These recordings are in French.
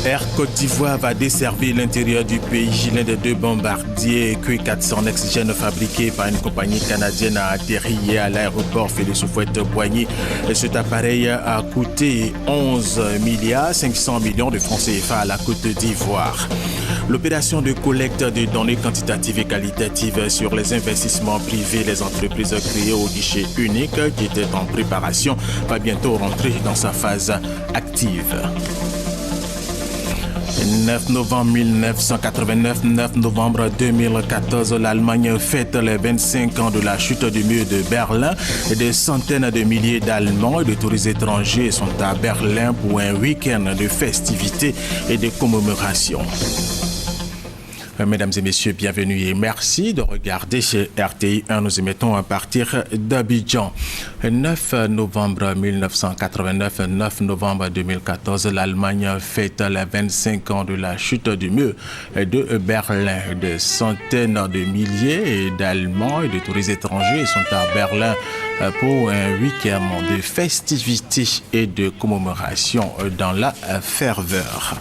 Air Côte d'Ivoire va desservir l'intérieur du pays. L'un des deux bombardiers Q400 Next-Gen fabriqués par une compagnie canadienne a atterri hier à l'aéroport Félix Houphouët-Boigny. Cet appareil a coûté 11 milliards 500 millions de francs CFA à la Côte d'Ivoire. L'opération de collecte de données quantitatives et qualitatives sur les investissements privés des entreprises créées au guichet unique qui était en préparation va bientôt rentrer dans sa phase active. 9 novembre 1989, 9 novembre 2014, l'Allemagne fête les 25 ans de la chute du mur de Berlin. Des centaines de milliers d'Allemands et de touristes étrangers sont à Berlin pour un week-end de festivités et de commémorations. Mesdames et messieurs, bienvenue et merci de regarder chez RTI 1. Nous émettons à partir d'Abidjan. 9 novembre 1989, 9 novembre 2014, l'Allemagne fête les 25 ans de la chute du mur de Berlin. Des centaines de milliers d'Allemands et de touristes étrangers sont à Berlin pour un week-end de festivités et de commémoration dans la ferveur.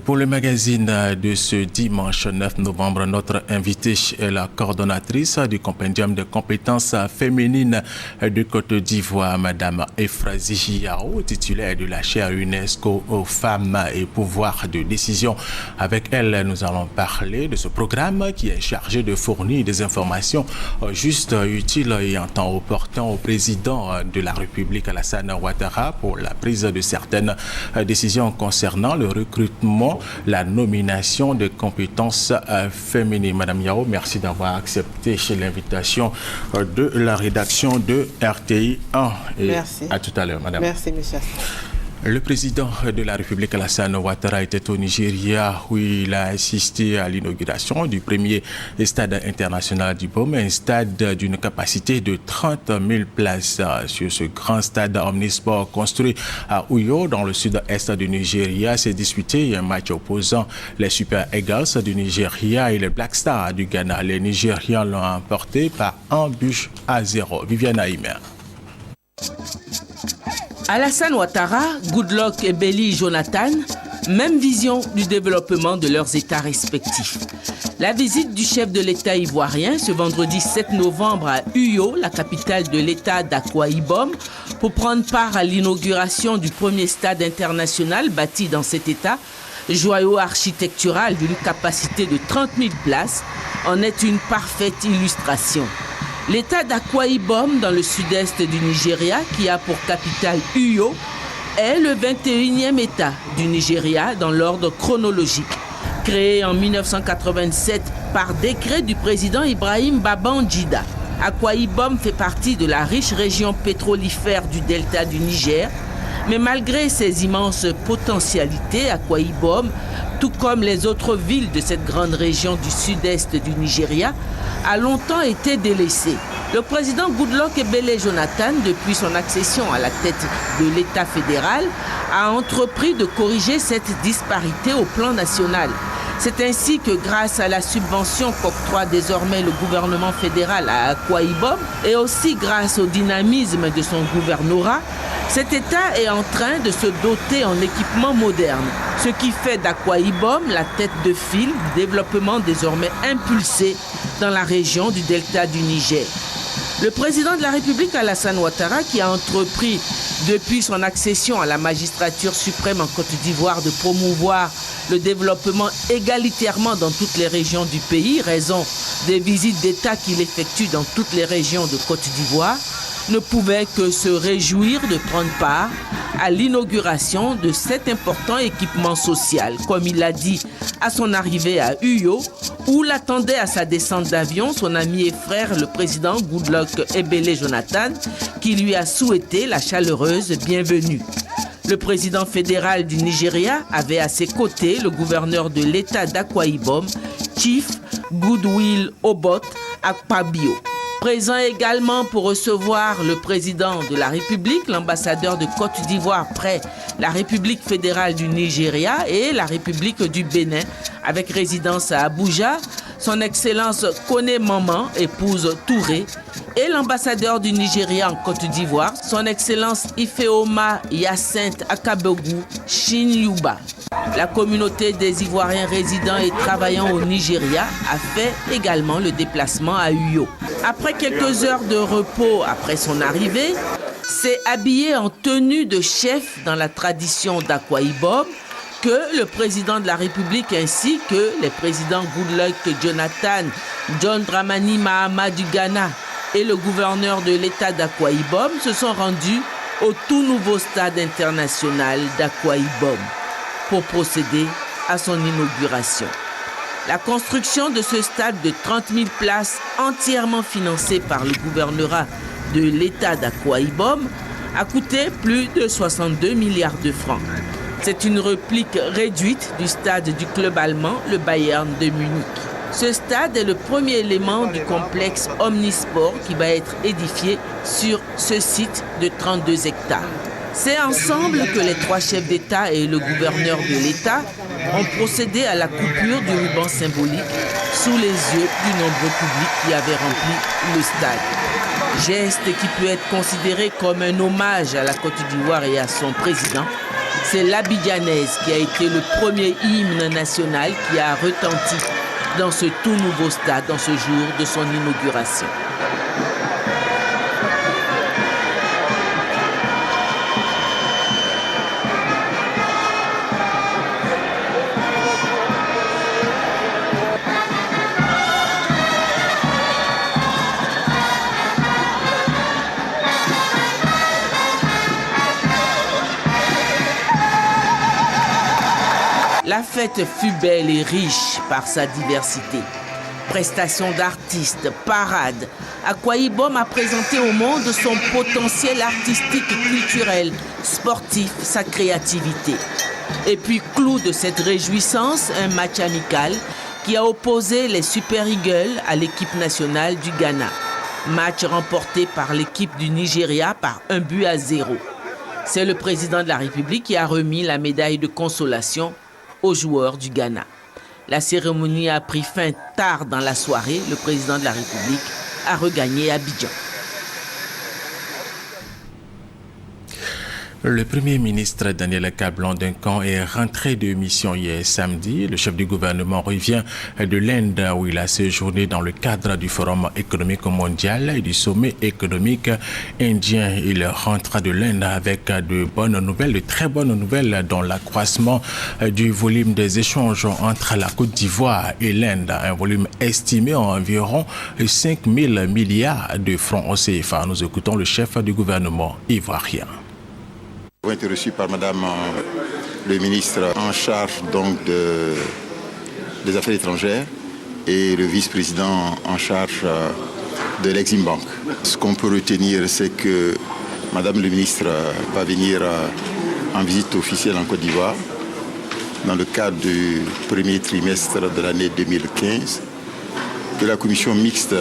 Pour le magazine de ce dimanche 9 novembre, notre invitée est la coordonnatrice du compendium de compétences féminines de Côte d'Ivoire, Madame Euphrasie Yao, titulaire de la chaire UNESCO aux femmes et pouvoir de décision. Avec elle, nous allons parler de ce programme qui est chargé de fournir des informations justes, utiles et en temps opportun au président de la République, Alassane Ouattara, pour la prise de certaines décisions concernant le recrutement, la nomination de compétences féminines. Madame Yao, merci d'avoir accepté l'invitation de la rédaction de RTI 1. Et merci. À tout à l'heure, madame. Merci, monsieur. Le président de la République, Alassane Ouattara, était au Nigeria où il a assisté à l'inauguration du premier stade international du BOM, un stade d'une capacité de 30 000 places. Sur ce grand stade omnisport construit à Uyo, dans le sud-est du Nigeria, s'est disputé un match opposant les Super Eagles du Nigeria et les Black Stars du Ghana. Les Nigérians l'ont emporté par 1-0. Viviane Aïmer. Alassane Ouattara, Goodluck Ebele Jonathan, même vision du développement de leurs États respectifs. La visite du chef de l'État ivoirien ce vendredi 7 novembre à Uyo, la capitale de l'État d'Akwa Ibom, pour prendre part à l'inauguration du premier stade international bâti dans cet État, joyau architectural d'une capacité de 30 000 places, en est une parfaite illustration. L'État d'Akwa Ibom, dans le sud-est du Nigeria, qui a pour capitale Uyo, est le 21e État du Nigeria dans l'ordre chronologique. Créé en 1987 par décret du président Ibrahim Babangida, Akwa Ibom fait partie de la riche région pétrolifère du delta du Niger. Mais malgré ses immenses potentialités, Akwa Ibom, tout comme les autres villes de cette grande région du sud-est du Nigeria, a longtemps été délaissé. Le président Goodluck Ebele Jonathan, depuis son accession à la tête de l'État fédéral, a entrepris de corriger cette disparité au plan national. C'est ainsi que grâce à la subvention qu'octroie désormais le gouvernement fédéral à Akwa Ibom et aussi grâce au dynamisme de son gouvernorat, cet État est en train de se doter en équipements modernes, ce qui fait d'Akwa Ibom la tête de file du développement désormais impulsé dans la région du delta du Niger. Le président de la République, Alassane Ouattara, qui a entrepris depuis son accession à la magistrature suprême en Côte d'Ivoire de promouvoir le développement égalitairement dans toutes les régions du pays, raison des visites d'État qu'il effectue dans toutes les régions de Côte d'Ivoire, ne pouvait que se réjouir de prendre part à l'inauguration de cet important équipement social, comme il l'a dit à son arrivée à Uyo, où l'attendait à sa descente d'avion son ami et frère, le président Goodluck Ebele Jonathan, qui lui a souhaité la chaleureuse bienvenue. Le président fédéral du Nigeria avait à ses côtés le gouverneur de l'État d'Akwa Ibom, Chief Goodwill Obot Akpabio. Présent également pour recevoir le président de la République, l'ambassadeur de Côte d'Ivoire près la République fédérale du Nigeria et la République du Bénin, avec résidence à Abuja, Son Excellence Kone Maman, épouse Touré, et l'ambassadeur du Nigeria en Côte d'Ivoire, Son Excellence Ifeoma Hyacinthe Akabogu Chinyuba. La communauté des Ivoiriens résidant et travaillant au Nigeria a fait également le déplacement à Uyo. Après quelques heures de repos après son arrivée, c'est habillé en tenue de chef dans la tradition d'Akwa Ibom que le président de la République ainsi que les présidents Goodluck Jonathan, John Dramani Mahama du Ghana et le gouverneur de l'État d'Akwa Ibom se sont rendus au tout nouveau stade international d'Akwa Ibom pour procéder à son inauguration. La construction de ce stade de 30 000 places entièrement financé par le gouvernorat de l'État d'Akwa Ibom a coûté plus de 62 milliards de francs. C'est une réplique réduite du stade du club allemand, le Bayern de Munich. Ce stade est le premier élément du complexe Omnisport qui va être édifié sur ce site de 32 hectares. C'est ensemble que les trois chefs d'État et le gouverneur de l'État ont procédé à la coupure du ruban symbolique sous les yeux du nombreux public qui avait rempli le stade. Geste qui peut être considéré comme un hommage à la Côte d'Ivoire et à son président. C'est l'Abidjanaise qui a été le premier hymne national qui a retenti dans ce tout nouveau stade dans ce jour de son inauguration. La fête fut belle et riche par sa diversité. Prestations d'artistes, parades. Akwa Ibom a présenté au monde son potentiel artistique, culturel, sportif, sa créativité. Et puis, clou de cette réjouissance, un match amical qui a opposé les Super Eagles à l'équipe nationale du Ghana. Match remporté par l'équipe du Nigeria par 1-0. C'est le président de la République qui a remis la médaille de consolation aux joueurs du Ghana. La cérémonie a pris fin tard dans la soirée. Le président de la République a regagné Abidjan. Le Premier ministre Daniel Kablan-Duncan est rentré de mission hier samedi. Le chef du gouvernement revient de l'Inde où il a séjourné dans le cadre du Forum économique mondial et du sommet économique indien. Il rentre de l'Inde avec de bonnes nouvelles, de très bonnes nouvelles, dont l'accroissement du volume des échanges entre la Côte d'Ivoire et l'Inde, un volume estimé à environ 5 000 milliards de francs CFA. Nous écoutons le chef du gouvernement ivoirien. Nous avons été reçus par Madame le ministre en charge donc des Affaires étrangères et le vice-président en charge de l'Exim Bank. Ce qu'on peut retenir, c'est que Madame le ministre va venir en visite officielle en Côte d'Ivoire dans le cadre du premier trimestre de l'année 2015, que la commission mixte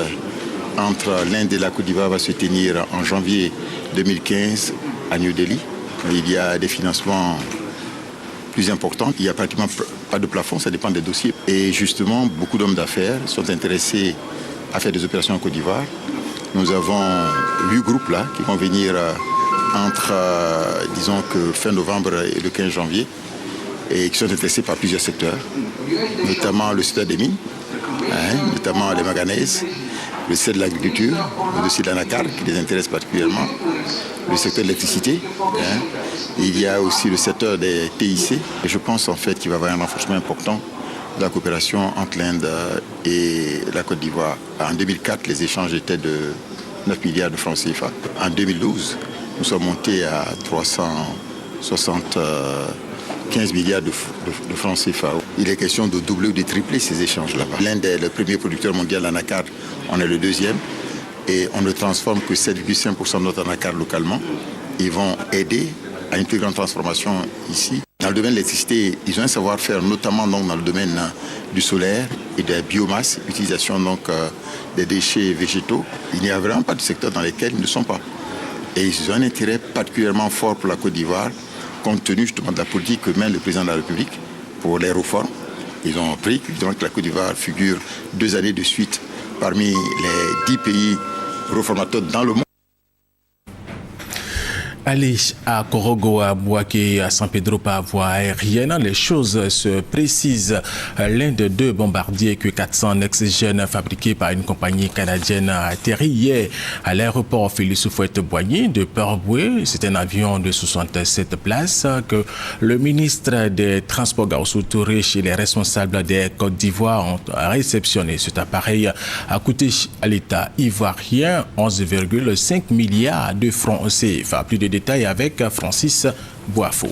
entre l'Inde et la Côte d'Ivoire va se tenir en janvier 2015 à New Delhi. Il y a des financements plus importants. Il n'y a pratiquement pas de plafond, ça dépend des dossiers. Et justement, beaucoup d'hommes d'affaires sont intéressés à faire des opérations en Côte d'Ivoire. Nous avons 8 groupes là qui vont venir entre, disons que fin novembre et le 15 janvier et qui sont intéressés par plusieurs secteurs, notamment le secteur des mines, notamment les manganèses, le secteur de l'agriculture, le dossier de l'anacar qui les intéresse particulièrement, le secteur de l'électricité. Il y a aussi le secteur des TIC. Et je pense en fait qu'il va y avoir un renforcement important de la coopération entre l'Inde et la Côte d'Ivoire. En 2004, les échanges étaient de 9 milliards de francs CFA. En 2012, nous sommes montés à 375 milliards de francs CFA. Il est question de doubler ou de tripler ces échanges là-bas. L'Inde est le premier producteur mondial d'anacar, on est le deuxième. Et on ne transforme que 7,5% de notre anacar localement. Ils vont aider à une plus grande transformation ici. Dans le domaine de l'électricité, ils ont un savoir-faire, notamment donc dans le domaine du solaire et de la biomasse, utilisation donc des déchets végétaux. Il n'y a vraiment pas de secteur dans lesquels ils ne sont pas. Et ils ont un intérêt particulièrement fort pour la Côte d'Ivoire, compte tenu justement de la politique que mène le président de la République pour les réformes Ils ont pris que la Côte d'Ivoire figure 2 années de suite parmi les 10 pays reformateurs dans le monde. Aller à Korogo, à Bouaké, à San Pedro par voie aérienne, les choses se précisent. L'un des 2 bombardiers Q400 Next-Gen fabriqués par une compagnie canadienne a atterri hier à l'aéroport Félix Houphouët-Boigny de Port-Boué. C'est un avion de 67 places que le ministre des Transports Gaoussou Touré et les responsables des Côte d'Ivoire ont réceptionné. Cet appareil a coûté à l'État ivoirien 11,5 milliards de francs CFA. Plus de détails avec Francis Boafo.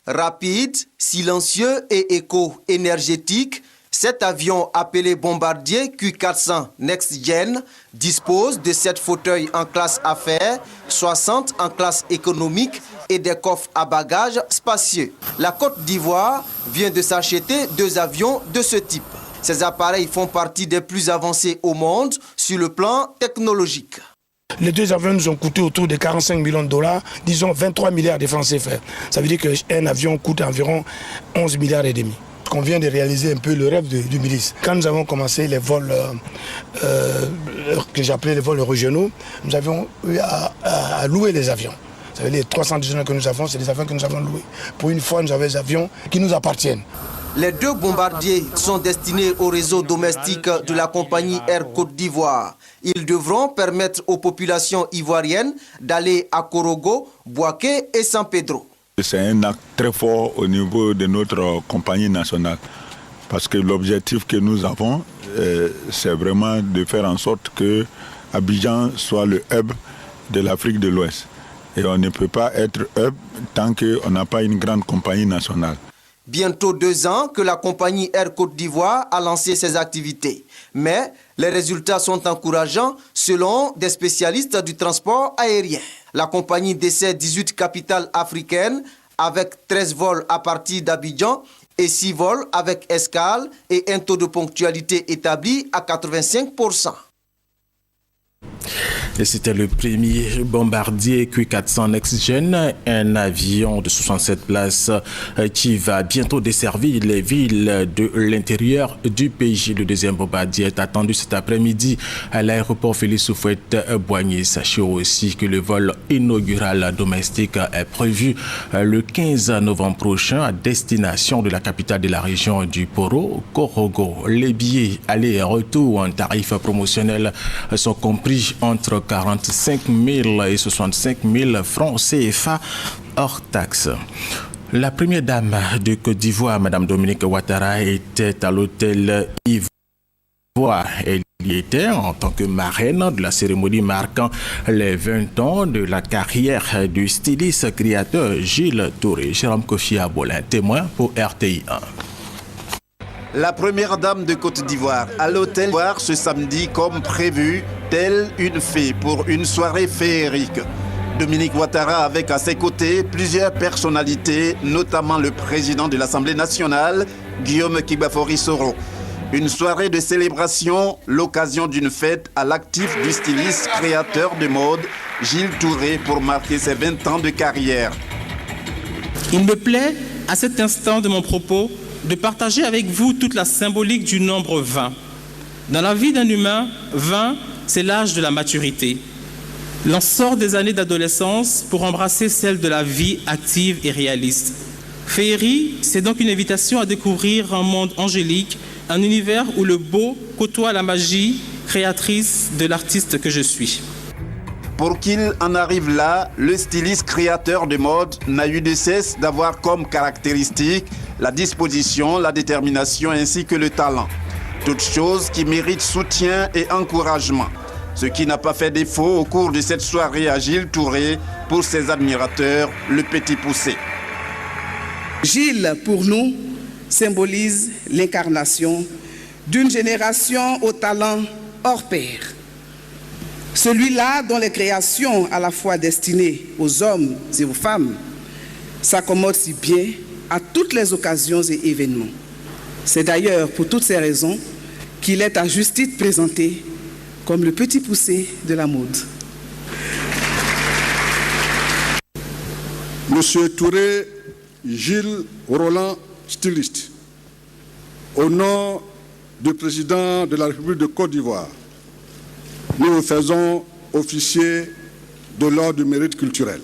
Rapide, silencieux et éco-énergétique, cet avion appelé bombardier Q400 Next-Gen dispose de 7 fauteuils en classe affaires, 60 en classe économique et des coffres à bagages spacieux. La Côte d'Ivoire vient de s'acheter 2 avions de ce type. Ces appareils font partie des plus avancés au monde sur le plan technologique. Les 2 avions nous ont coûté autour de 45 millions de dollars, disons 23 milliards de francs CFA. Ça veut dire qu'un avion coûte environ 11 milliards et demi. On vient de réaliser un peu le rêve du ministre. Quand nous avons commencé les vols que j'appelais les vols régionaux, nous avions eu à louer les avions. Ça veut dire les 319 que nous avons, c'est des avions que nous avons loués. Pour une fois, nous avons des avions qui nous appartiennent. Les 2 bombardiers sont destinés au réseau domestique de la compagnie Air Côte d'Ivoire. Ils devront permettre aux populations ivoiriennes d'aller à Korogo, Bouaké et San Pedro. C'est un acte très fort au niveau de notre compagnie nationale. Parce que l'objectif que nous avons, c'est vraiment de faire en sorte que Abidjan soit le hub de l'Afrique de l'Ouest. Et on ne peut pas être hub tant qu'on n'a pas une grande compagnie nationale. Bientôt 2 ans que la compagnie Air Côte d'Ivoire a lancé ses activités. Mais les résultats sont encourageants selon des spécialistes du transport aérien. La compagnie dessert 18 capitales africaines avec 13 vols à partir d'Abidjan et 6 vols avec escale et un taux de ponctualité établi à 85%. Et c'était le premier bombardier Q400 Next-Gen, un avion de 67 places qui va bientôt desservir les villes de l'intérieur du pays. Le deuxième bombardier est attendu cet après-midi à l'aéroport Félix Houphouët-Boigny. Sachez aussi que le vol inaugural domestique est prévu le 15 novembre prochain à destination de la capitale de la région du Poro, Korogo. Les billets aller et retour en tarif promotionnel sont compris entre 45 000 et 65 000 francs CFA hors taxe. La première dame de Côte d'Ivoire, Mme Dominique Ouattara, était à l'hôtel Ivoire. Elle y était en tant que marraine de la cérémonie marquant les 20 ans de la carrière du styliste créateur Gilles Touré. Jérôme Kofi Abolin, témoin pour RTI 1. La première dame de Côte d'Ivoire à l'hôtel Ivoire ce samedi comme prévu, telle une fée pour une soirée féerique. Dominique Ouattara avec à ses côtés plusieurs personnalités, notamment le président de l'Assemblée nationale, Guillaume Kibafori Soro. Une soirée de célébration, l'occasion d'une fête à l'actif du styliste créateur de mode, Gilles Touré, pour marquer ses 20 ans de carrière. Il me plaît, à cet instant de mon propos, de partager avec vous toute la symbolique du nombre 20. Dans la vie d'un humain, 20, c'est l'âge de la maturité. L'on sort des années d'adolescence pour embrasser celle de la vie active et réaliste. Féerie, c'est donc une invitation à découvrir un monde angélique, un univers où le beau côtoie la magie créatrice de l'artiste que je suis. Pour qu'il en arrive là, le styliste créateur de mode n'a eu de cesse d'avoir comme caractéristique la disposition, la détermination ainsi que le talent. Toutes choses qui méritent soutien et encouragement. Ce qui n'a pas fait défaut au cours de cette soirée à Gilles Touré pour ses admirateurs, le petit poussé. Gilles, pour nous, symbolise l'incarnation d'une génération au talent hors pair. Celui-là dont les créations à la fois destinées aux hommes et aux femmes s'accommodent si bien à toutes les occasions et événements. C'est d'ailleurs pour toutes ces raisons qu'il est à juste titre présenté comme le petit poussé de la mode. Monsieur Touré, Gilles Roland, styliste. Au nom du président de la République de Côte d'Ivoire, nous vous faisons officier de l'ordre du mérite culturel.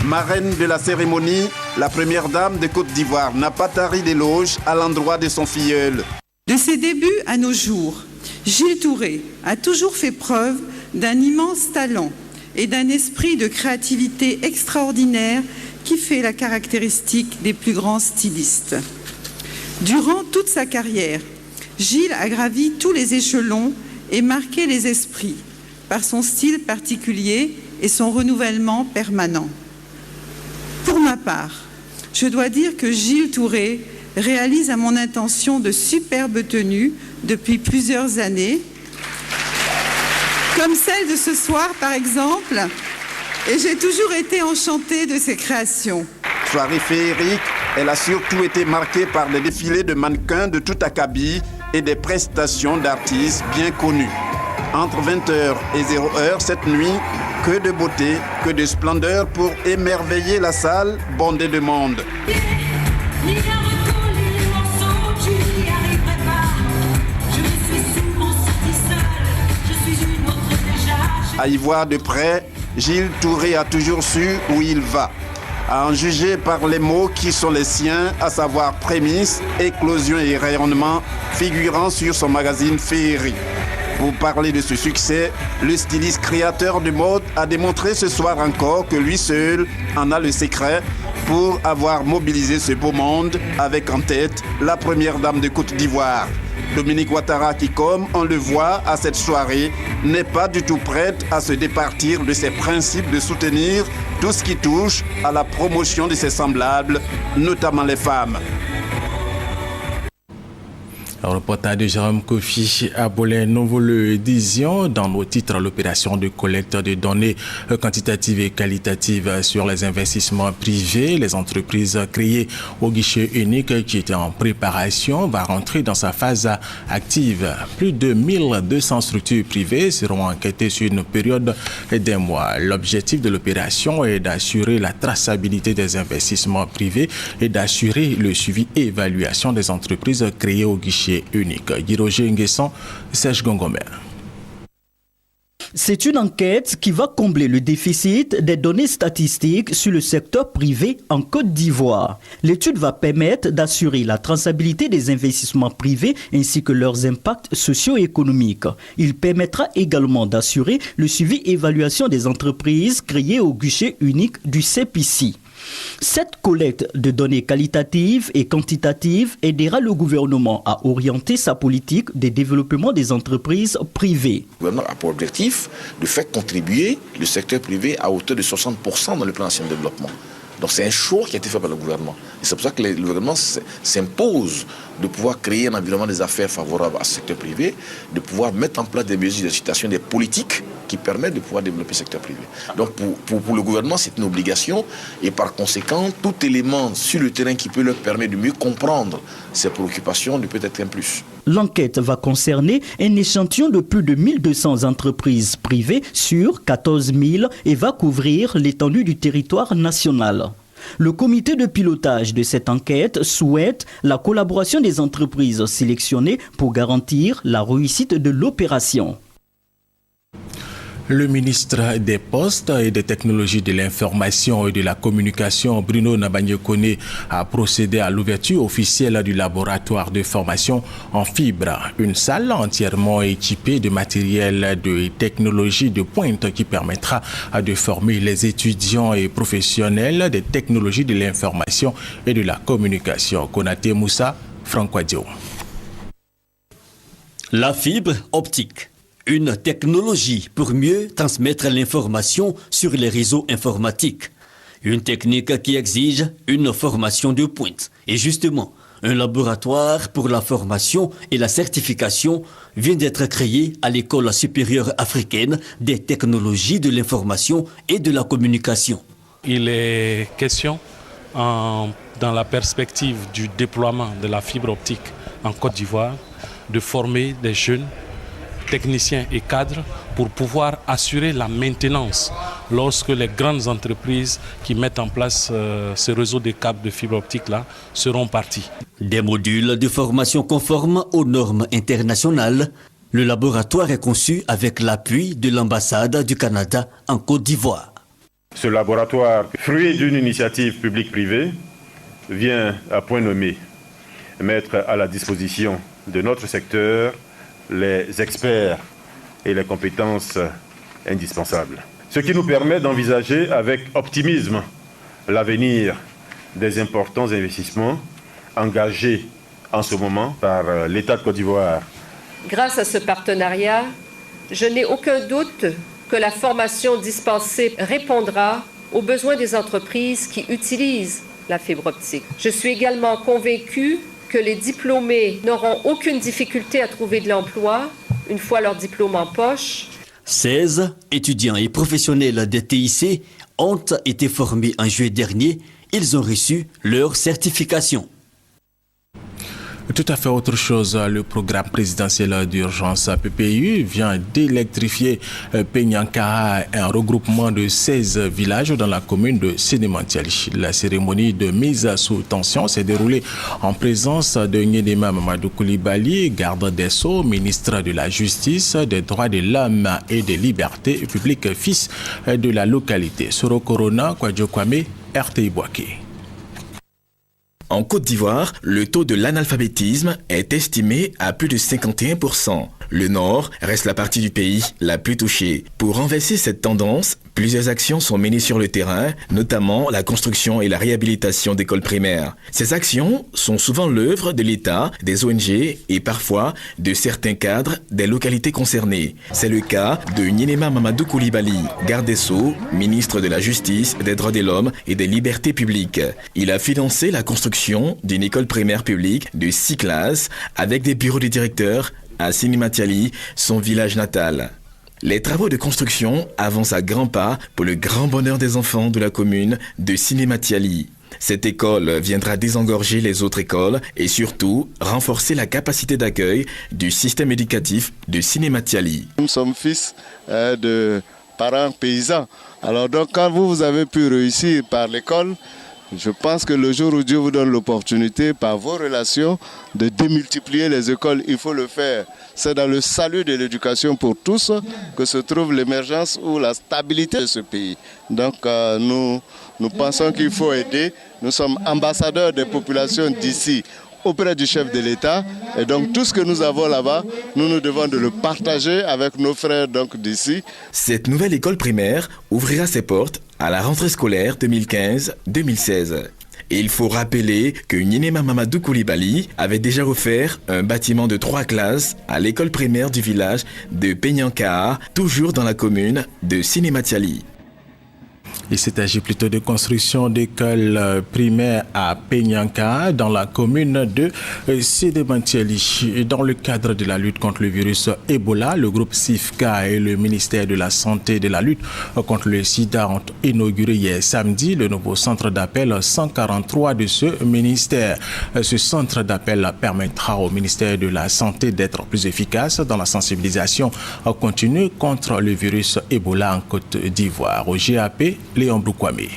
Marraine de la cérémonie, la première dame de Côte d'Ivoire n'a pas tari d'éloges à l'endroit de son filleul. De ses débuts à nos jours, Gilles Touré a toujours fait preuve d'un immense talent et d'un esprit de créativité extraordinaire qui fait la caractéristique des plus grands stylistes. Durant toute sa carrière, Gilles a gravi tous les échelons et marqué les esprits par son style particulier et son renouvellement permanent. Pour ma part, je dois dire que Gilles Touré réalise à mon intention de superbes tenues depuis plusieurs années, comme celle de ce soir par exemple, et j'ai toujours été enchantée de ses créations. Soirée féerique, elle a surtout été marquée par les défilés de mannequins de tout acabit et des prestations d'artistes bien connus. Entre 20h et 0h cette nuit, que de beauté, que de splendeur pour émerveiller la salle bondée de monde. À y voir de près, Gilles Touré a toujours su où il va. À en juger par les mots qui sont les siens, à savoir prémices, éclosion et rayonnement, figurant sur son magazine Féerie. Pour parler de ce succès, le styliste créateur de mode a démontré ce soir encore que lui seul en a le secret pour avoir mobilisé ce beau monde avec en tête la première dame de Côte d'Ivoire. Dominique Ouattara qui, comme on le voit à cette soirée, n'est pas du tout prête à se départir de ses principes de soutenir tout ce qui touche à la promotion de ses semblables, notamment les femmes. Le reportage de Jérôme Kofi Abolé, nous vous le disions dans nos titres, l'opération de collecte de données quantitatives et qualitatives sur les investissements privés, les entreprises créées au guichet unique qui était en préparation, va rentrer dans sa phase active. Plus de 1200 structures privées seront enquêtées sur une période d'un mois. L'objectif de l'opération est d'assurer la traçabilité des investissements privés et d'assurer le suivi et évaluation des entreprises créées au guichet unique. Guiroger Nguesson, Serge Gongomer. C'est une enquête qui va combler le déficit des données statistiques sur le secteur privé en Côte d'Ivoire. L'étude va permettre d'assurer la traçabilité des investissements privés ainsi que leurs impacts socio-économiques. Il permettra également d'assurer le suivi et évaluation des entreprises créées au guichet unique du CEPICI. Cette collecte de données qualitatives et quantitatives aidera le gouvernement à orienter sa politique de développement des entreprises privées. Le gouvernement a pour objectif de faire contribuer le secteur privé à hauteur de 60% dans le plan national de développement. Donc c'est un choix qui a été fait par le gouvernement. Et c'est pour ça que le gouvernement s'impose de pouvoir créer un environnement des affaires favorable à ce secteur privé, de pouvoir mettre en place des mesures d'incitation, des politiques qui permettent de pouvoir développer le secteur privé. Donc pour le gouvernement, c'est une obligation et par conséquent, tout élément sur le terrain qui peut leur permettre de mieux comprendre ses préoccupations ne peut être un plus. L'enquête va concerner un échantillon de plus de 1200 entreprises privées sur 14 000 et va couvrir l'étendue du territoire national. Le comité de pilotage de cette enquête souhaite la collaboration des entreprises sélectionnées pour garantir la réussite de l'opération. Le ministre des Postes et des Technologies de l'Information et de la Communication, Bruno Nabagné-Koné, a procédé à l'ouverture officielle du laboratoire de formation en fibre. Une salle entièrement équipée de matériel de technologie de pointe qui permettra de former les étudiants et professionnels des technologies de l'information et de la communication. Konaté Moussa, Franck Dio. La fibre optique. Une technologie pour mieux transmettre l'information sur les réseaux informatiques. Une technique qui exige une formation de pointe. Et justement, un laboratoire pour la formation et la certification vient d'être créé à l'École supérieure africaine des technologies de l'information et de la communication. Il est question, dans la perspective du déploiement de la fibre optique en Côte d'Ivoire, de former des jeunes techniciens et cadres pour pouvoir assurer la maintenance lorsque les grandes entreprises qui mettent en place ce réseau de câbles de fibre optique là seront partis. Des modules de formation conformes aux normes internationales. Le laboratoire est conçu avec l'appui de l'ambassade du Canada en Côte d'Ivoire. Ce laboratoire, fruit d'une initiative publique-privée, vient à point nommé mettre à la disposition de notre secteur les experts et les compétences indispensables. Ce qui nous permet d'envisager avec optimisme l'avenir des importants investissements engagés en ce moment par l'État de Côte d'Ivoire. Grâce à ce partenariat, je n'ai aucun doute que la formation dispensée répondra aux besoins des entreprises qui utilisent la fibre optique. Je suis également convaincue que les diplômés n'auront aucune difficulté à trouver de l'emploi une fois leur diplôme en poche. 16 étudiants et professionnels des TIC ont été formés en juillet dernier. Ils ont reçu leur certification. Tout à fait autre chose, le programme présidentiel d'urgence PPU vient d'électrifier Peñankara, un regroupement de 16 villages dans la commune de Sénémantiali. La cérémonie de mise sous tension s'est déroulée en présence de Nyedema Mamadou Koulibaly, garde des Sceaux, ministre de la Justice, des Droits de l'Homme et des Libertés publiques, fils de la localité. Soro Corona, Kwadjo Kwame, RTI Boaké. En Côte d'Ivoire, le taux de l'analphabétisme est estimé à plus de 51%. Le Nord reste la partie du pays la plus touchée. Pour renverser cette tendance, plusieurs actions sont menées sur le terrain, notamment la construction et la réhabilitation d'écoles primaires. Ces actions sont souvent l'œuvre de l'État, des ONG et parfois de certains cadres des localités concernées. C'est le cas de Nyedema Mamadou Koulibaly, garde des Sceaux, ministre de la Justice, des Droits de l'Homme et des Libertés publiques. Il a financé la construction d'une école primaire publique de 6 classes avec des bureaux de directeurs à Sénémantiali, son village natal. Les travaux de construction avancent à grands pas pour le grand bonheur des enfants de la commune de Sénémantiali. Cette école viendra désengorger les autres écoles et surtout renforcer la capacité d'accueil du système éducatif de Sénémantiali. Nous sommes fils de parents paysans. Alors donc quand vous avez pu réussir par l'école, je pense que le jour où Dieu vous donne l'opportunité, par vos relations, de démultiplier les écoles, il faut le faire. C'est dans le salut de l'éducation pour tous que se trouve l'émergence ou la stabilité de ce pays. Donc nous pensons qu'il faut aider. Nous sommes ambassadeurs des populations d'ici auprès du chef de l'État. Et donc tout ce que nous avons là-bas, nous devons de le partager avec nos frères d'ici. Cette nouvelle école primaire ouvrira ses portes à la rentrée scolaire 2015-2016. Et il faut rappeler que Nyedema Mamadou Koulibaly avait déjà offert un bâtiment de 3 classes à l'école primaire du village de Peñankara, toujours dans la commune de Sénémantiali. Il s'agit plutôt de construction d'écoles primaires à Peñankara dans la commune de Sénémantiali. Dans le cadre de la lutte contre le virus Ebola, le groupe SIFCA et le ministère de la Santé et de la lutte contre le sida ont inauguré hier samedi le nouveau centre d'appel 143 de ce ministère. Ce centre d'appel permettra au ministère de la Santé d'être plus efficace dans la sensibilisation continue contre le virus Ebola en Côte d'Ivoire. Au GAP, Léon Broukwame.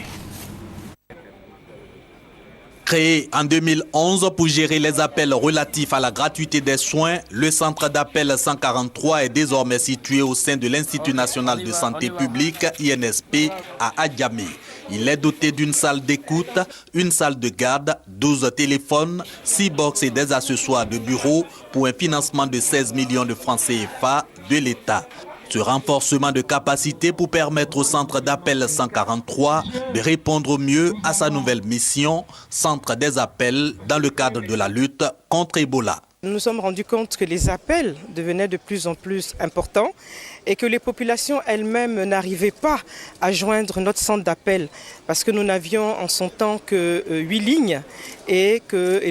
Créé en 2011 pour gérer les appels relatifs à la gratuité des soins, le centre d'appel 143 est désormais situé au sein de l'Institut national de santé publique, INSP, à Adjamé. Il est doté d'une salle d'écoute, une salle de garde, 12 téléphones, 6 box et des accessoires de bureau pour un financement de 16 millions de francs CFA de l'État. Ce renforcement de capacité pour permettre au centre d'appel 143 de répondre au mieux à sa nouvelle mission, centre des appels dans le cadre de la lutte contre Ebola. Nous nous sommes rendus compte que les appels devenaient de plus en plus importants et que les populations elles-mêmes n'arrivaient pas à joindre notre centre d'appel parce que nous n'avions en son temps que 8 lignes et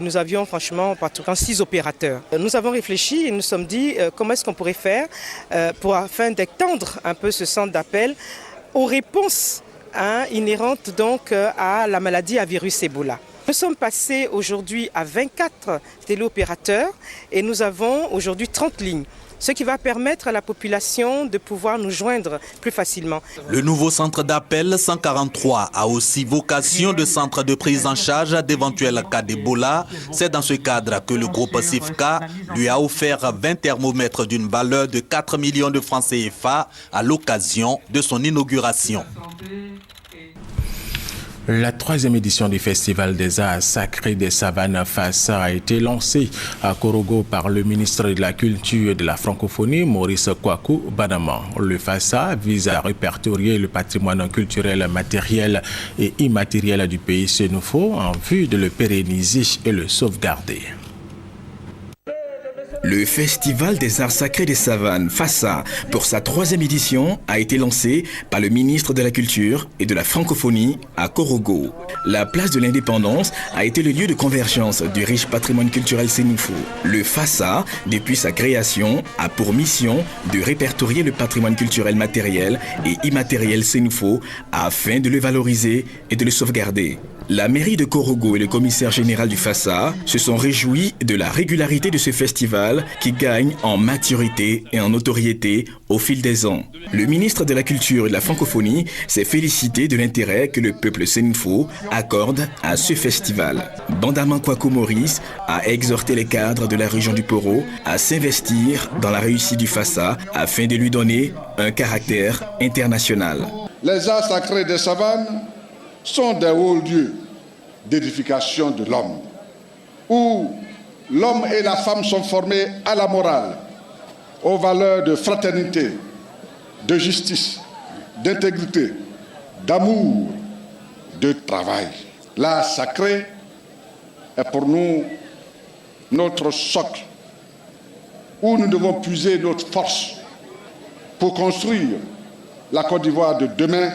nous avions franchement pratiquement 6 opérateurs. Nous avons réfléchi et nous sommes dit comment est-ce qu'on pourrait faire afin d'étendre un peu ce centre d'appel aux réponses inhérentes donc à la maladie à virus Ebola. Nous sommes passés aujourd'hui à 24 téléopérateurs et nous avons aujourd'hui 30 lignes. ce qui va permettre à la population de pouvoir nous joindre plus facilement. Le nouveau centre d'appel 143 a aussi vocation de centre de prise en charge d'éventuels cas d'Ebola. C'est dans ce cadre que le groupe SIFCA lui a offert 20 thermomètres d'une valeur de 4 millions de francs CFA à l'occasion de son inauguration. La 3e édition du Festival des Arts Sacrés des Savanes FASA a été lancée à Korogo par le ministre de la Culture et de la Francophonie, Maurice Kwaku Banama. Le FASA vise à répertorier le patrimoine culturel matériel et immatériel du pays sénoufo en vue de le pérenniser et le sauvegarder. Le Festival des Arts Sacrés des Savanes, FASA, pour sa 3e édition, a été lancé par le ministre de la Culture et de la Francophonie à Korogo. La place de l'Indépendance a été le lieu de convergence du riche patrimoine culturel sénoufo. Le FASA, depuis sa création, a pour mission de répertorier le patrimoine culturel matériel et immatériel sénoufo afin de le valoriser et de le sauvegarder. La mairie de Korogo et le commissaire général du FASA se sont réjouis de la régularité de ce festival qui gagne en maturité et en notoriété au fil des ans. Le ministre de la Culture et de la Francophonie s'est félicité de l'intérêt que le peuple sénoufo accorde à ce festival. Bandaman Kwaku Maurice a exhorté les cadres de la région du Poro à s'investir dans la réussite du FASA afin de lui donner un caractère international. Les arts sacrés des savanes sont des hauts lieux d'édification de l'homme, où l'homme et la femme sont formés à la morale, aux valeurs de fraternité, de justice, d'intégrité, d'amour, de travail. L'art sacré est pour nous notre socle, où nous devons puiser notre force pour construire la Côte d'Ivoire de demain,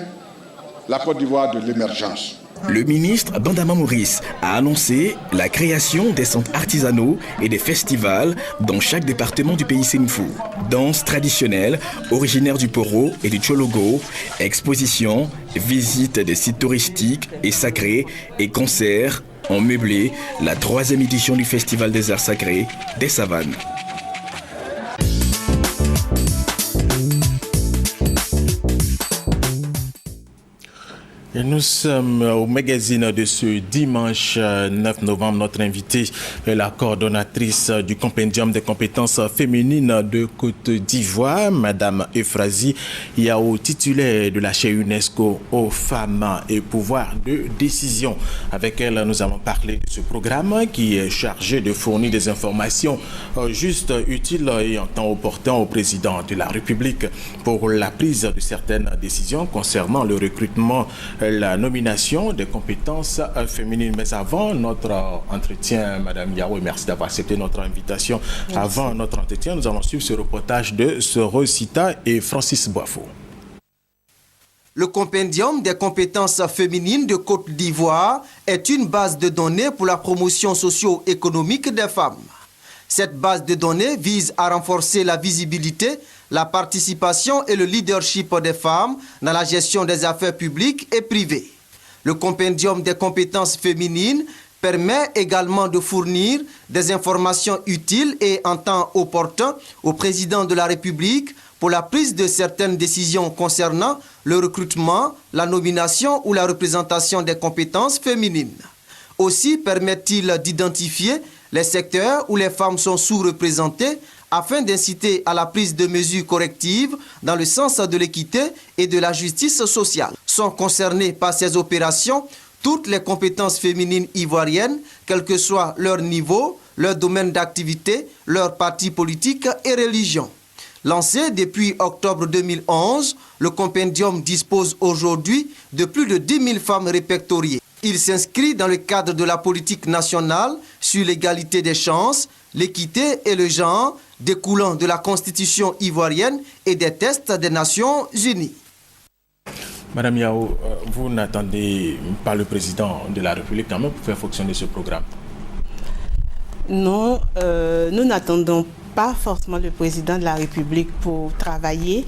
la Côte d'Ivoire de l'émergence. Le ministre Bandaman Maurice a annoncé la création des centres artisanaux et des festivals dans chaque département du pays sénoufo. Danse traditionnelle, originaire du Poro et du Tchologo, expositions, visites des sites touristiques et sacrés et concerts ont meublé la 3e édition du Festival des Arts Sacrés des Savanes. Et nous sommes au magazine de ce dimanche 9 novembre. Notre invitée est la coordonnatrice du compendium des compétences féminines de Côte d'Ivoire, Madame Euphrasie Yao, titulaire de la chaire UNESCO aux femmes et pouvoir de décision. Avec elle, nous allons parler de ce programme qui est chargé de fournir des informations justes, utiles et en temps opportun au président de la République pour la prise de certaines décisions concernant le recrutement, la nomination des compétences féminines. Mais avant notre entretien, Madame Yao, merci d'avoir accepté notre invitation. Merci. Avant notre entretien, nous allons suivre ce reportage de Sorosita et Francis Boifo. Le compendium des compétences féminines de Côte d'Ivoire est une base de données pour la promotion socio-économique des femmes. Cette base de données vise à renforcer la visibilité, la participation et le leadership des femmes dans la gestion des affaires publiques et privées. Le compendium des compétences féminines permet également de fournir des informations utiles et en temps opportun au président de la République pour la prise de certaines décisions concernant le recrutement, la nomination ou la représentation des compétences féminines. Aussi permet-il d'identifier les secteurs où les femmes sont sous-représentées afin d'inciter à la prise de mesures correctives dans le sens de l'équité et de la justice sociale. Sont concernées par ces opérations toutes les compétences féminines ivoiriennes, quel que soit leur niveau, leur domaine d'activité, leur parti politique et religion. Lancé depuis octobre 2011, le compendium dispose aujourd'hui de plus de 10 000 femmes répertoriées. Il s'inscrit dans le cadre de la politique nationale sur l'égalité des chances, l'équité et le genre découlant de la Constitution ivoirienne et des textes des Nations Unies. Madame Yao, vous n'attendez pas le président de la République quand même pour faire fonctionner ce programme? Non, nous n'attendons pas forcément le président de la République pour travailler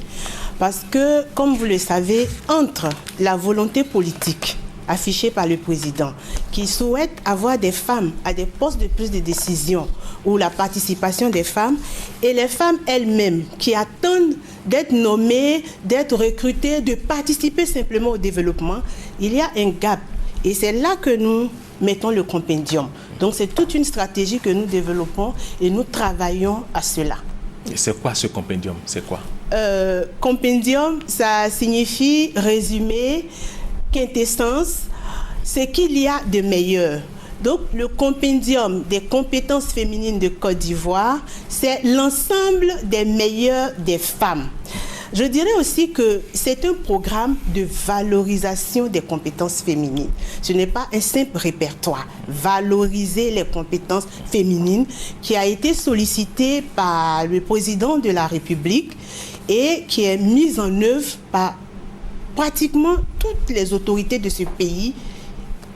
parce que, comme vous le savez, entre la volonté politique affichée par le président, qui souhaite avoir des femmes à des postes de prise de décision ou la participation des femmes, et les femmes elles-mêmes qui attendent d'être nommées, d'être recrutées, de participer simplement au développement, il y a un gap. Et c'est là que nous mettons le compendium. Donc c'est toute une stratégie que nous développons et nous travaillons à cela. Et c'est quoi ce compendium? C'est quoi? Compendium, ça signifie résumé, quintessence, ce qu'il y a de meilleur. Donc, le compendium des compétences féminines de Côte d'Ivoire, c'est l'ensemble des meilleures des femmes. Je dirais aussi que c'est un programme de valorisation des compétences féminines. Ce n'est pas un simple répertoire. Valoriser les compétences féminines qui a été sollicité par le président de la République et qui est mise en œuvre par pratiquement toutes les autorités de ce pays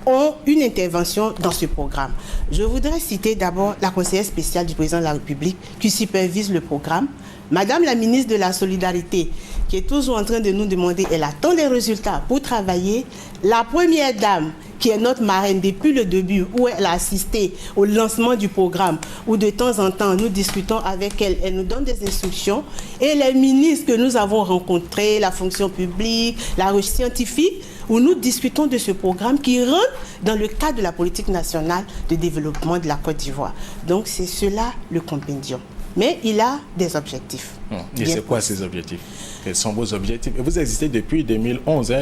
ont une intervention dans ce programme. Je voudrais citer d'abord la conseillère spéciale du président de la République qui supervise le programme, Madame la ministre de la Solidarité, qui est toujours en train de nous demander, elle attend des résultats pour travailler, la première dame, qui est notre marraine depuis le début, où elle a assisté au lancement du programme, où de temps en temps nous discutons avec elle, elle nous donne des instructions, et les ministres que nous avons rencontrés, la fonction publique, la recherche scientifique, où nous discutons de ce programme qui rentre dans le cadre de la politique nationale de développement de la Côte d'Ivoire. Donc c'est cela le compendium. Mais il a des objectifs. Et c'est quoi ces objectifs? Quels sont vos objectifs? Et vous existez depuis 2011,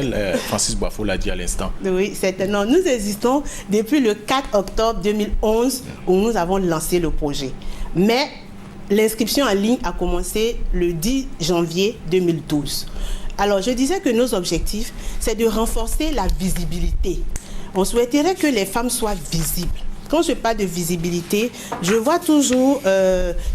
Francis Boifo l'a dit à l'instant. Oui, certainement. Nous existons depuis le 4 octobre 2011 où nous avons lancé le projet. Mais l'inscription en ligne a commencé le 10 janvier 2012. Alors, je disais que nos objectifs, c'est de renforcer la visibilité. On souhaiterait que les femmes soient visibles. Quand je parle de visibilité, je vois toujours,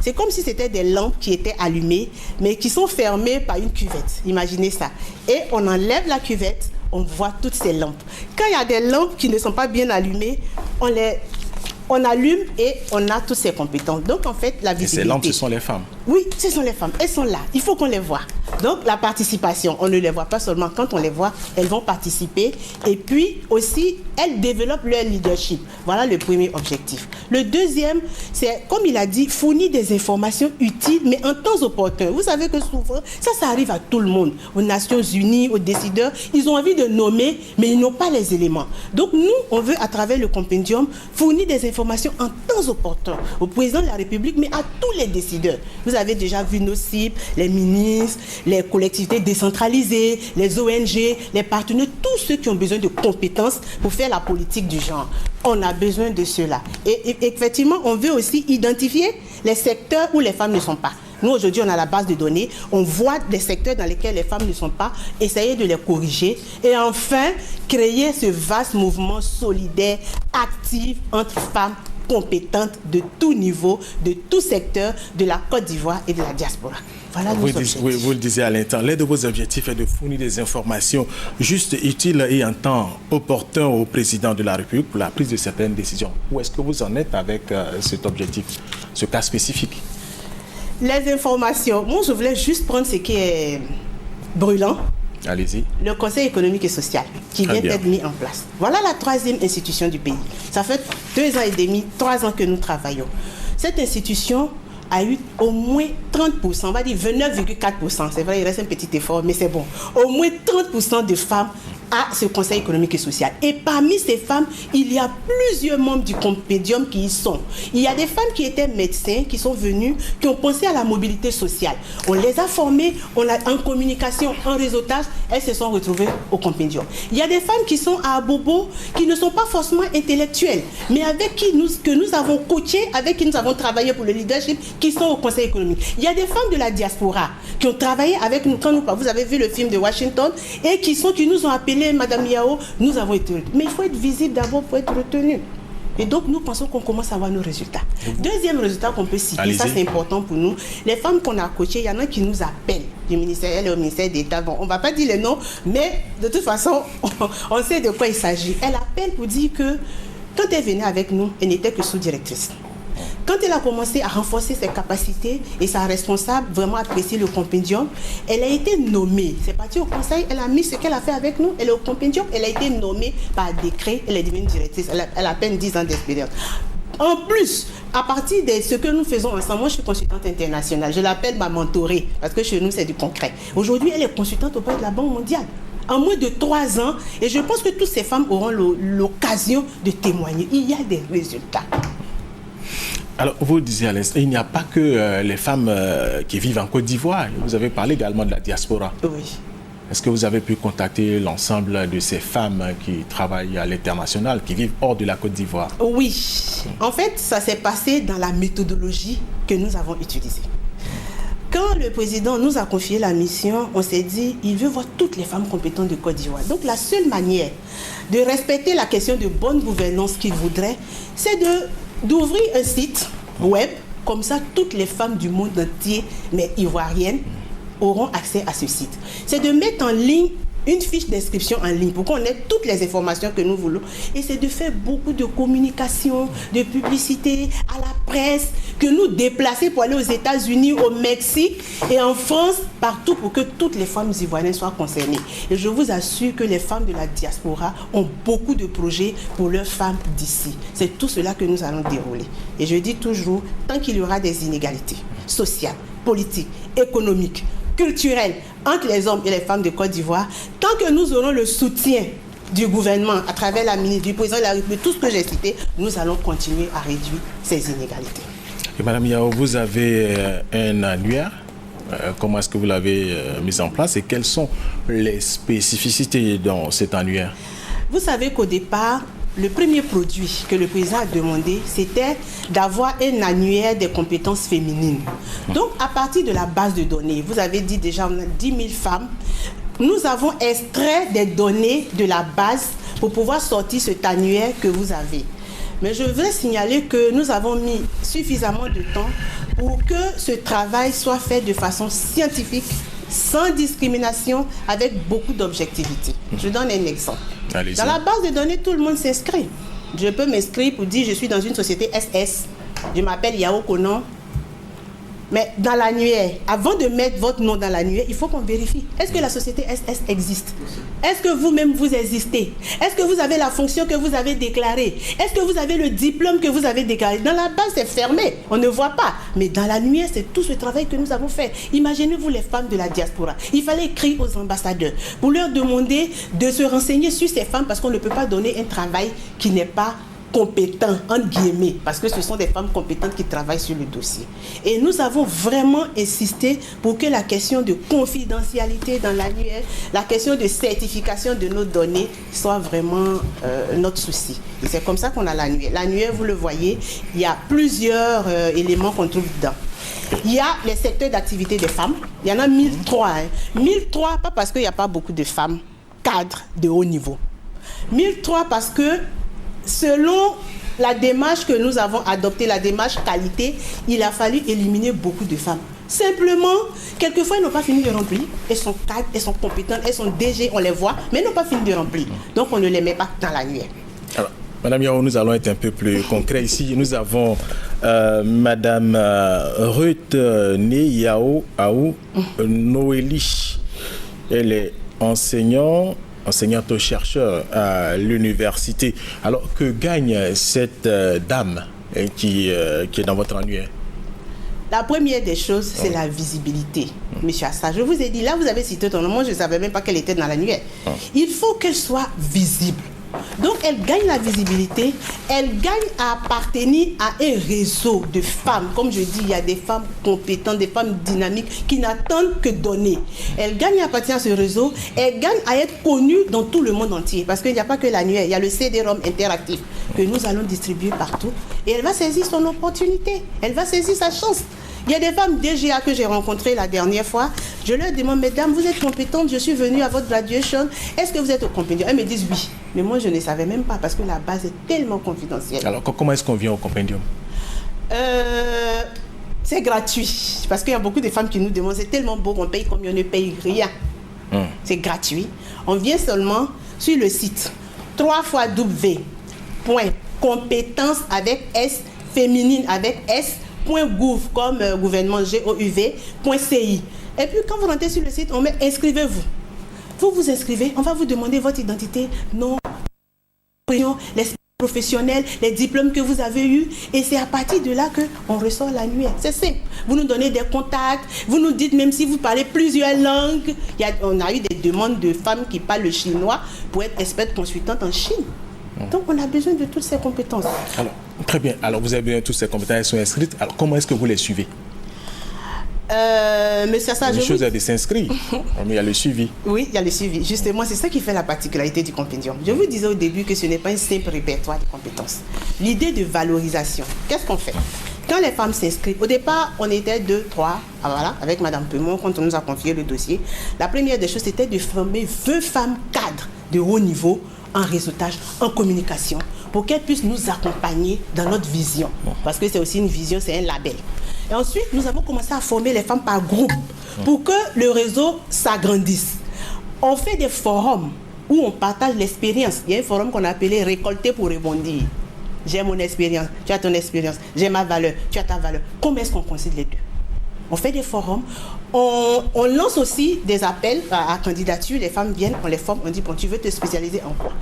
c'est comme si c'était des lampes qui étaient allumées, mais qui sont fermées par une cuvette. Imaginez ça. Et on enlève la cuvette, on voit toutes ces lampes. Quand il y a des lampes qui ne sont pas bien allumées, on allume et on a toutes ces compétences. Donc en fait, la visibilité... Et ces lampes, ce sont les femmes? Oui, ce sont les femmes. Elles sont là. Il faut qu'on les voit. Donc la participation, on ne les voit pas seulement. Quand on les voit, elles vont participer. Et puis aussi, elles développent leur leadership. Voilà le premier objectif. Le deuxième, c'est, comme il a dit, fournir des informations utiles, mais en temps opportun. Vous savez que souvent, ça arrive à tout le monde. Aux Nations Unies, aux décideurs, ils ont envie de nommer, mais ils n'ont pas les éléments. Donc nous, on veut, à travers le compendium, fournir des informations en temps opportun au président de la République, mais à tous les décideurs. Vous avez déjà vu nos cibles, les ministres, les collectivités décentralisées, les ONG, les partenaires, tous ceux qui ont besoin de compétences pour faire la politique du genre. On a besoin de cela. Et effectivement, on veut aussi identifier les secteurs où les femmes ne sont pas. Nous, aujourd'hui, on a la base de données. On voit des secteurs dans lesquels les femmes ne sont pas, essayer de les corriger. Et enfin, créer ce vaste mouvement solidaire, actif entre femmes compétentes de tout niveau, de tout secteur, de la Côte d'Ivoire et de la diaspora. Voilà nos objectifs. Vous le disiez à l'instant, l'un de vos objectifs est de fournir des informations justes, utiles et en temps opportun au président de la République pour la prise de certaines décisions. Où est-ce que vous en êtes avec cet objectif, ce cas spécifique? Les informations, moi je voulais juste prendre ce qui est brûlant. Allez-y. Le Conseil économique et social qui vient d'être mis en place. Voilà la troisième institution du pays. Ça fait 2 ans et demi, 3 ans que nous travaillons. Cette institution a eu au moins 30%, on va dire 29,4%. C'est vrai, il reste un petit effort, mais c'est bon. Au moins 30% de femmes à ce Conseil économique et social. Et parmi ces femmes, il y a plusieurs membres du compendium qui y sont. Il y a des femmes qui étaient médecins, qui sont venues, qui ont pensé à la mobilité sociale. On les a formées, on a en communication, en réseautage, elles se sont retrouvées au compendium. Il y a des femmes qui sont à Abobo, qui ne sont pas forcément intellectuelles, mais avec qui que nous avons coaché, avec qui nous avons travaillé pour le leadership, qui sont au Conseil économique. Il y a des femmes de la diaspora qui ont travaillé avec nous, quand vous avez vu le film de Washington, et qui nous ont appelés Madame Yao, nous avons été retenus. Mais il faut être visible d'abord pour être retenu. Et donc, nous pensons qu'on commence à avoir nos résultats. Deuxième résultat qu'on peut citer, ça c'est important pour nous. Les femmes qu'on a coachées, il y en a qui nous appellent du ministère, elle est au ministère d'État. Bon, on ne va pas dire les noms, mais de toute façon, on sait de quoi il s'agit. Elle appelle pour dire que quand elle venait avec nous, elle n'était que sous-directrice. Quand elle a commencé à renforcer ses capacités et sa responsable vraiment apprécié le compendium, elle a été nommée. C'est parti au conseil, elle a mis ce qu'elle a fait avec nous, elle est au compendium, elle a été nommée par décret, elle est devenue directrice, elle a à peine 10 ans d'expérience. En plus, à partir de ce que nous faisons ensemble, moi je suis consultante internationale, je l'appelle ma mentorée, parce que chez nous c'est du concret. Aujourd'hui, elle est consultante auprès de la Banque mondiale. En moins de 3 ans, et je pense que toutes ces femmes auront l'occasion de témoigner. Il y a des résultats. Alors, vous disiez à l'instant, il n'y a pas que les femmes qui vivent en Côte d'Ivoire. Vous avez parlé également de la diaspora. Oui. Est-ce que vous avez pu contacter l'ensemble de ces femmes qui travaillent à l'international, qui vivent hors de la Côte d'Ivoire? Oui. En fait, ça s'est passé dans la méthodologie que nous avons utilisée. Quand le président nous a confié la mission, on s'est dit, il veut voir toutes les femmes compétentes de Côte d'Ivoire. Donc, la seule manière de respecter la question de bonne gouvernance qu'il voudrait, c'est d'ouvrir un site web, comme ça toutes les femmes du monde entier, mais ivoiriennes, auront accès à ce site. C'est de mettre en ligne une fiche d'inscription en ligne pour qu'on ait toutes les informations que nous voulons. Et c'est de faire beaucoup de communication, de publicité à la presse, que nous déplacer pour aller aux États-Unis, au Mexique et en France, partout pour que toutes les femmes ivoiriennes soient concernées. Et je vous assure que les femmes de la diaspora ont beaucoup de projets pour leurs femmes d'ici. C'est tout cela que nous allons dérouler. Et je dis toujours, tant qu'il y aura des inégalités sociales, politiques, économiques, culturelle entre les hommes et les femmes de Côte d'Ivoire, tant que nous aurons le soutien du gouvernement à travers la ministre, du président de la République, tout ce que j'ai cité, nous allons continuer à réduire ces inégalités. Et Madame Yao, vous avez un annuaire. Comment est-ce que vous l'avez mis en place et quelles sont les spécificités dans cet annuaire? Vous savez qu'au départ, le premier produit que le président a demandé, c'était d'avoir un annuaire des compétences féminines. Donc, à partir de la base de données, vous avez dit déjà, on a 10 000 femmes. Nous avons extrait des données de la base pour pouvoir sortir cet annuaire que vous avez. Mais je voudrais signaler que nous avons mis suffisamment de temps pour que ce travail soit fait de façon scientifique, sans discrimination, avec beaucoup d'objectivité. Je donne un exemple. Allez-y. Dans la base de données, tout le monde s'inscrit. Je peux m'inscrire pour dire je suis dans une société SS. Je m'appelle Yao Konan. Mais dans l'annuaire, avant de mettre votre nom dans l'annuaire, il faut qu'on vérifie. Est-ce que la société SS existe? Est-ce que vous-même vous existez? Est-ce que vous avez la fonction que vous avez déclarée? Est-ce que vous avez le diplôme que vous avez déclaré? Dans la base, c'est fermé, on ne voit pas. Mais dans l'annuaire, c'est tout ce travail que nous avons fait. Imaginez-vous les femmes de la diaspora. Il fallait écrire aux ambassadeurs pour leur demander de se renseigner sur ces femmes parce qu'on ne peut pas donner un travail qui n'est pas compétents, entre guillemets, parce que ce sont des femmes compétentes qui travaillent sur le dossier. Et nous avons vraiment insisté pour que la question de confidentialité dans l'annuaire, la question de certification de nos données soit vraiment notre souci. Et c'est comme ça qu'on a l'annuaire. L'annuaire, vous le voyez, il y a plusieurs éléments qu'on trouve dedans. Il y a les secteurs d'activité des femmes. Il y en a 1003. 1003, pas parce qu'il n'y a pas beaucoup de femmes cadres de haut niveau. 1003 parce que selon la démarche que nous avons adoptée, la démarche qualité, il a fallu éliminer beaucoup de femmes. Simplement, quelquefois, elles n'ont pas fini de remplir. Elles sont cadres, elles sont compétentes, elles sont DG, on les voit, mais elles n'ont pas fini de remplir. Donc, on ne les met pas dans l'annuaire. Alors, Madame Yao, nous allons être un peu plus concrets ici. Nous avons Madame Ruth Yao Aou Noélie. Elle est enseignante-chercheur à l'université. Alors, que gagne cette dame qui est dans votre annuaire? La première des choses, c'est la visibilité. Monsieur Assa, je vous ai dit, là, vous avez cité ton nom, moi, je ne savais même pas qu'elle était dans l'annuaire. Il faut qu'elle soit visible. Donc, elle gagne la visibilité, elle gagne à appartenir à un réseau de femmes. Comme je dis, il y a des femmes compétentes, des femmes dynamiques qui n'attendent que donner. Elle gagne à appartenir à ce réseau, elle gagne à être connue dans tout le monde entier. Parce qu'il n'y a pas que l'annuaire, il y a le CD-ROM interactif que nous allons distribuer partout. Et elle va saisir son opportunité, elle va saisir sa chance. Il y a des femmes DGA que j'ai rencontrées la dernière fois. Je leur demande, mesdames, vous êtes compétentes, je suis venue à votre graduation. Est-ce que vous êtes au compendium? Elles me disent oui. Mais moi, je ne savais même pas parce que la base est tellement confidentielle. Alors, comment est-ce qu'on vient au compendium? C'est gratuit. Parce qu'il y a beaucoup de femmes qui nous demandent, c'est tellement beau qu'on paye comme on ne paye rien. C'est gratuit. On vient seulement sur le site www.compétences avec S féminine avec s.gouv comme gouvernement gouv.ci. Et puis quand vous rentrez sur le site, on met inscrivez-vous. Vous vous inscrivez, on va vous demander votre identité, nom, les professionnels, les diplômes que vous avez eus, et c'est à partir de là qu'on ressort l'annuaire. C'est simple. Vous nous donnez des contacts, vous nous dites même si vous parlez plusieurs langues. On a eu des demandes de femmes qui parlent le chinois pour être expertes consultantes en Chine. Donc on a besoin de toutes ces compétences. Alors, très bien. Alors vous avez besoin de toutes ces compétences, elles sont inscrites. Alors comment est-ce que vous les suivez? Monsieur Assa, une chose est de s'inscrire, mais il y a le suivi. Oui, il y a le suivi. Justement, c'est ça qui fait la particularité du compendium. Je vous disais au début que ce n'est pas un simple répertoire de compétences. L'idée de valorisation, qu'est-ce qu'on fait? Quand les femmes s'inscrivent, au départ, on était 2, 3, voilà, avec Madame Peumont, quand on nous a confié le dossier. La première des choses, c'était de former 20 femmes cadres de haut niveau en réseautage, en communication, pour qu'elles puissent nous accompagner dans notre vision. Parce que c'est aussi une vision, c'est un label. Et ensuite, nous avons commencé à former les femmes par groupe pour que le réseau s'agrandisse. On fait des forums où on partage l'expérience. Il y a un forum qu'on a appelé « Récolter pour rebondir ». J'ai mon expérience, tu as ton expérience. J'ai ma valeur, tu as ta valeur. Comment est-ce qu'on concile les deux? On fait des forums. On lance aussi des appels à candidature. Les femmes viennent, on les forme, on dit, bon, tu veux te spécialiser en quoi?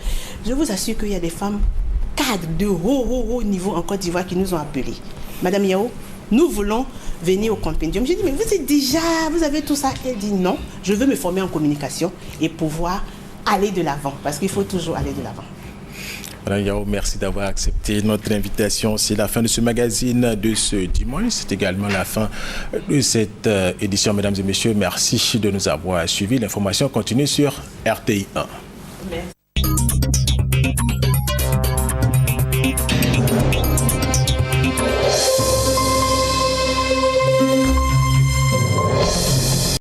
Je vous assure qu'il y a des femmes cadres de haut niveau en Côte d'Ivoire qui nous ont appelés. Madame Yao, nous voulons venir au compendium. J'ai dit, mais vous avez tout ça. Elle dit, non, je veux me former en communication et pouvoir aller de l'avant, parce qu'il faut toujours aller de l'avant. Madame Yao, merci d'avoir accepté notre invitation. C'est la fin de ce magazine de ce dimanche. C'est également la fin de cette édition. Mesdames et messieurs, merci de nous avoir suivis. L'information continue sur RTI 1. Merci.